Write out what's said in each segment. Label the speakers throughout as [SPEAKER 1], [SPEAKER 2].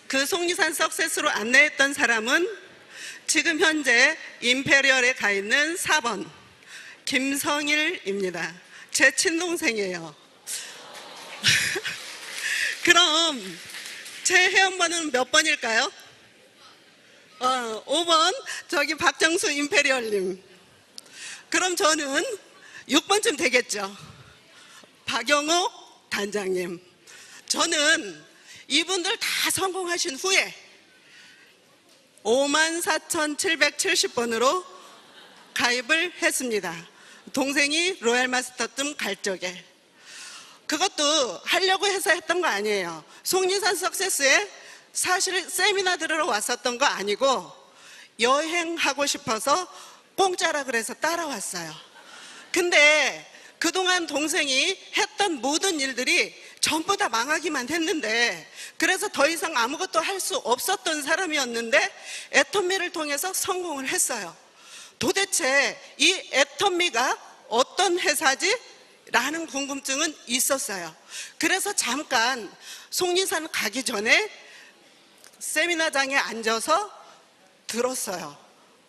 [SPEAKER 1] 그 속리산 석세스로 안내했던 사람은 지금 현재 임페리얼에 가 있는 4번 김성일입니다. 제 친동생이에요. 그럼 제 회원번호는 몇 번일까요? 5번 저기 박정수 임페리얼님. 그럼 저는 6번쯤 되겠죠. 박영호 단장님. 저는 이분들 다 성공하신 후에 54,770번으로 가입을 했습니다. 동생이 로얄 마스터뜸 갈 적에. 그것도 하려고 해서 했던 거 아니에요. 속리산 석세스에 사실 세미나 들으러 왔었던 거 아니고 여행하고 싶어서 공짜라 그래서 따라왔어요. 근데 그동안 동생이 했던 모든 일들이 전부 다 망하기만 했는데, 그래서 더 이상 아무것도 할 수 없었던 사람이었는데 애터미를 통해서 성공을 했어요. 도대체 이 애터미가 어떤 회사지? 라는 궁금증은 있었어요. 그래서 잠깐 속리산 가기 전에 세미나장에 앉아서 들었어요.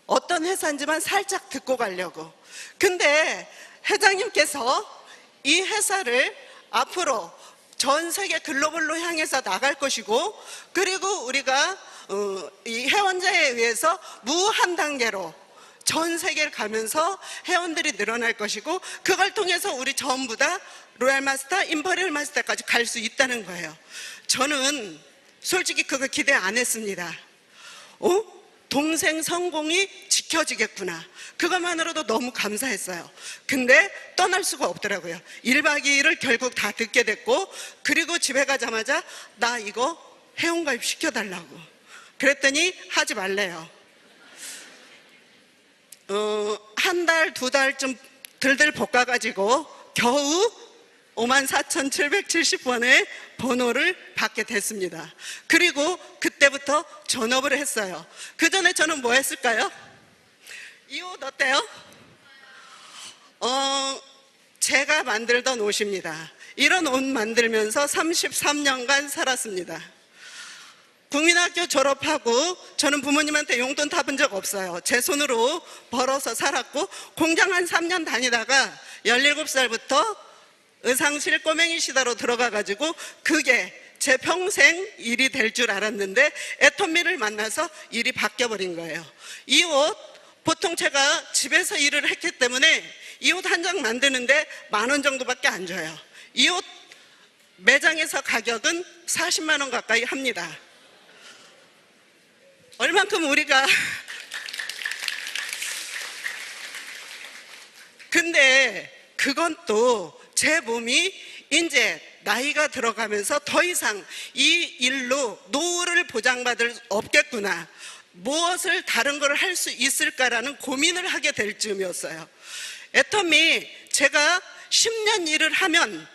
[SPEAKER 1] 어떤 회사인지만 살짝 듣고 가려고. 근데 회장님께서 이 회사를 앞으로 전 세계 글로벌로 향해서 나갈 것이고, 그리고 우리가 이 회원제에 의해서 무한 단계로 전 세계를 가면서 회원들이 늘어날 것이고, 그걸 통해서 우리 전부 다 로얄 마스터, 임페리얼 마스터까지 갈 수 있다는 거예요. 저는 솔직히 그거 기대 안 했습니다. 동생 성공이 지켜지겠구나. 그것만으로도 너무 감사했어요. 근데 떠날 수가 없더라고요. 1박 2일을 결국 다 듣게 됐고, 그리고 집에 가자마자 나 이거 회원가입 시켜달라고 그랬더니 하지 말래요. 한 달, 두 달쯤 들들 볶아가지고 겨우 54,770번의 번호를 받게 됐습니다. 그리고 그때부터 전업을 했어요. 그 전에 저는 뭐 했을까요? 이 옷 어때요? 제가 만들던 옷입니다. 이런 옷 만들면서 33년간 살았습니다. 국민학교 졸업하고 저는 부모님한테 용돈 타본 적 없어요. 제 손으로 벌어서 살았고, 공장 한 3년 다니다가 17살부터 의상실 꼬맹이 시다로 들어가가지고 그게 제 평생 일이 될 줄 알았는데 애터미를 만나서 일이 바뀌어버린 거예요. 이 옷 보통 제가 집에서 일을 했기 때문에 이 옷 한 장 만드는데 10,000원 정도밖에 안 줘요. 이 옷 매장에서 가격은 40만 원 가까이 합니다. 얼만큼 우리가 근데 그건 또 제 몸이 이제 나이가 들어가면서 더 이상 이 일로 노후를 보장받을 수 없겠구나, 무엇을 다른 걸 할 수 있을까라는 고민을 하게 될 즈음이었어요. 애터미 제가 10년 일을 하면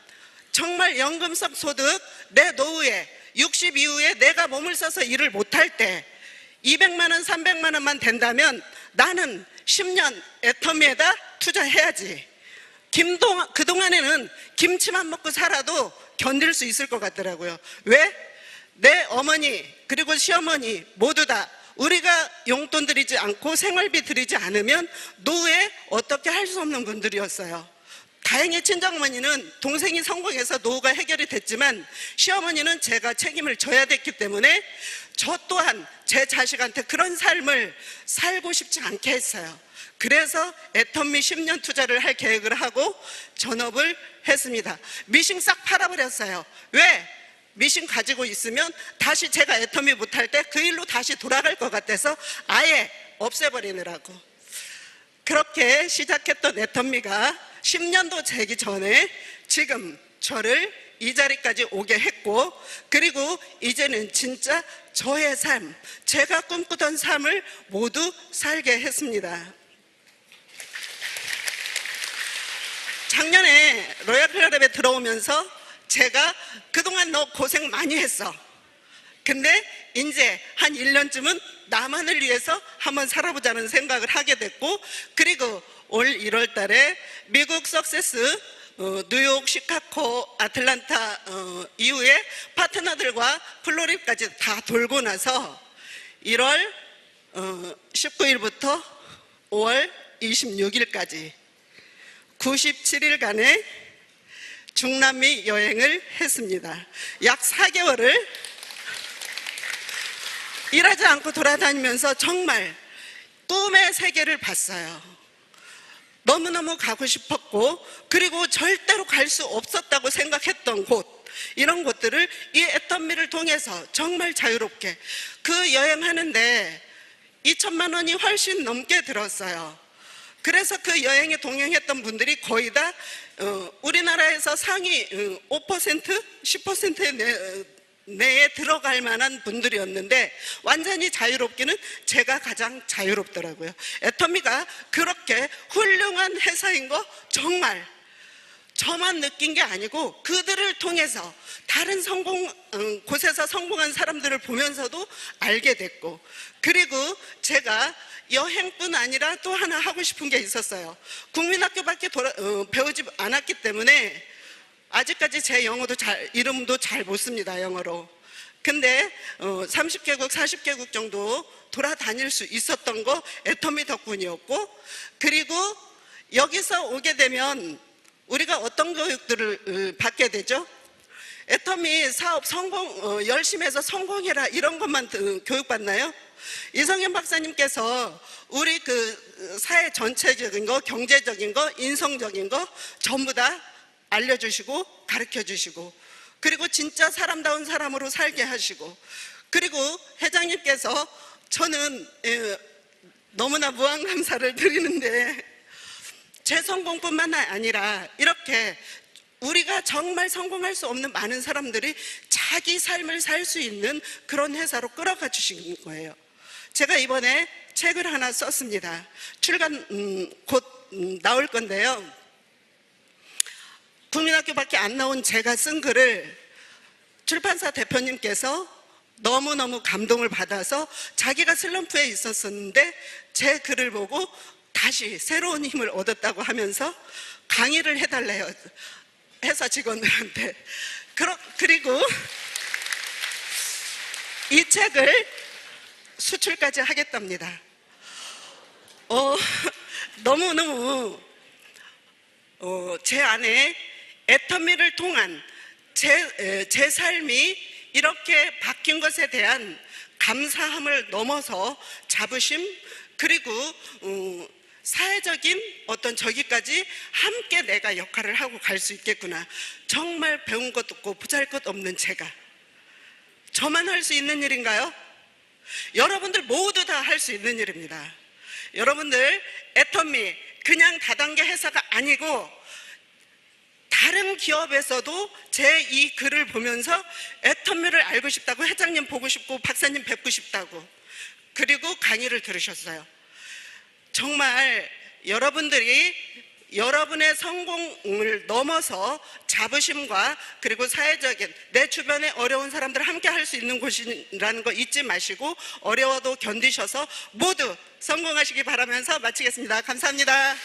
[SPEAKER 1] 정말 연금성 소득, 내 노후에 60 이후에 내가 몸을 써서 일을 못할 때 200만 원, 300만 원만 된다면 나는 10년 애터미에다 투자해야지. 그동안에는 김치만 먹고 살아도 견딜 수 있을 것 같더라고요. 왜? 내 어머니 그리고 시어머니 모두 다 우리가 용돈 들이지 않고 생활비 들이지 않으면 노후에 어떻게 할 수 없는 분들이었어요. 다행히 친정어머니는 동생이 성공해서 노후가 해결이 됐지만, 시어머니는 제가 책임을 져야 됐기 때문에 저 또한 제 자식한테 그런 삶을 살고 싶지 않게 했어요. 그래서 애터미 10년 투자를 할 계획을 하고 전업을 했습니다. 미싱 싹 팔아버렸어요. 왜? 미싱 가지고 있으면 다시 제가 애터미 못할 때 그 일로 다시 돌아갈 것 같아서 아예 없애버리느라고. 그렇게 시작했던 애터미가 10년도 되기 전에 지금 저를 이 자리까지 오게 했고, 그리고 이제는 진짜 저의 삶, 제가 꿈꾸던 삶을 모두 살게 했습니다. 작년에 로얄 클럽에 들어오면서 제가 그동안 너 고생 많이 했어. 근데 이제 한 1년쯤은 나만을 위해서 한번 살아보자는 생각을 하게 됐고, 그리고 올 1월 달에 미국 석세스 뉴욕, 시카고, 아틀란타 이후에 파트너들과 플로리다까지 다 돌고 나서 1월 19일부터 5월 26일까지 97일간의 중남미 여행을 했습니다. 약 4개월을 일하지 않고 돌아다니면서 정말 꿈의 세계를 봤어요. 너무너무 가고 싶었고, 그리고 절대로 갈 수 없었다고 생각했던 곳, 이런 곳들을 이 애터미를 통해서 정말 자유롭게, 그 여행하는데 2천만 원이 훨씬 넘게 들었어요. 그래서 그 여행에 동행했던 분들이 거의 다 우리나라에서 상위 5%, 10% 내에 들어갈 만한 분들이었는데, 완전히 자유롭기는 제가 가장 자유롭더라고요. 애터미가 그렇게 훌륭한 회사인 거 정말 저만 느낀 게 아니고, 그들을 통해서 다른 곳에서 성공한 사람들을 보면서도 알게 됐고, 그리고 제가 여행뿐 아니라 또 하나 하고 싶은 게 있었어요. 국민학교밖에 배우지 않았기 때문에 아직까지 제 영어도 이름도 잘 못 씁니다, 영어로. 근데 30개국, 40개국 정도 돌아다닐 수 있었던 거 애터미 덕분이었고, 그리고 여기서 오게 되면 우리가 어떤 교육들을 받게 되죠? 애터미 사업 열심히 해서 성공해라, 이런 것만 교육받나요? 이성현 박사님께서 우리 그 사회 전체적인 거, 경제적인 거, 인성적인 거 전부 다 알려주시고 가르쳐 주시고, 그리고 진짜 사람다운 사람으로 살게 하시고, 그리고 회장님께서, 저는 너무나 무한 감사를 드리는데, 제 성공뿐만 아니라 이렇게 우리가 정말 성공할 수 없는 많은 사람들이 자기 삶을 살 수 있는 그런 회사로 끌어가 주신 거예요. 제가 이번에 책을 하나 썼습니다. 곧 나올 건데요. 국민학교밖에 안 나온 제가 쓴 글을 출판사 대표님께서 너무너무 감동을 받아서, 자기가 슬럼프에 있었었는데 제 글을 보고 다시 새로운 힘을 얻었다고 하면서 강의를 해달래요, 회사 직원들한테. 그리고 이 책을 수출까지 하겠답니다. 너무너무 제 안에 애터미를 통한 제 삶이 이렇게 바뀐 것에 대한 감사함을 넘어서 자부심, 그리고 사회적인 어떤 저기까지 함께 내가 역할을 하고 갈 수 있겠구나. 정말 배운 것 없고 보잘것없는 제가, 저만 할 수 있는 일인가요? 여러분들 모두 다 할 수 있는 일입니다. 여러분들 애터미 그냥 다단계 회사가 아니고, 다른 기업에서도 제 이 글을 보면서 애터미를 알고 싶다고, 회장님 보고 싶고 박사님 뵙고 싶다고, 그리고 강의를 들으셨어요. 정말 여러분들이 여러분의 성공을 넘어서 자부심과, 그리고 사회적인, 내 주변에 어려운 사람들 함께 할 수 있는 곳이라는 거 잊지 마시고, 어려워도 견디셔서 모두 성공하시기 바라면서 마치겠습니다. 감사합니다.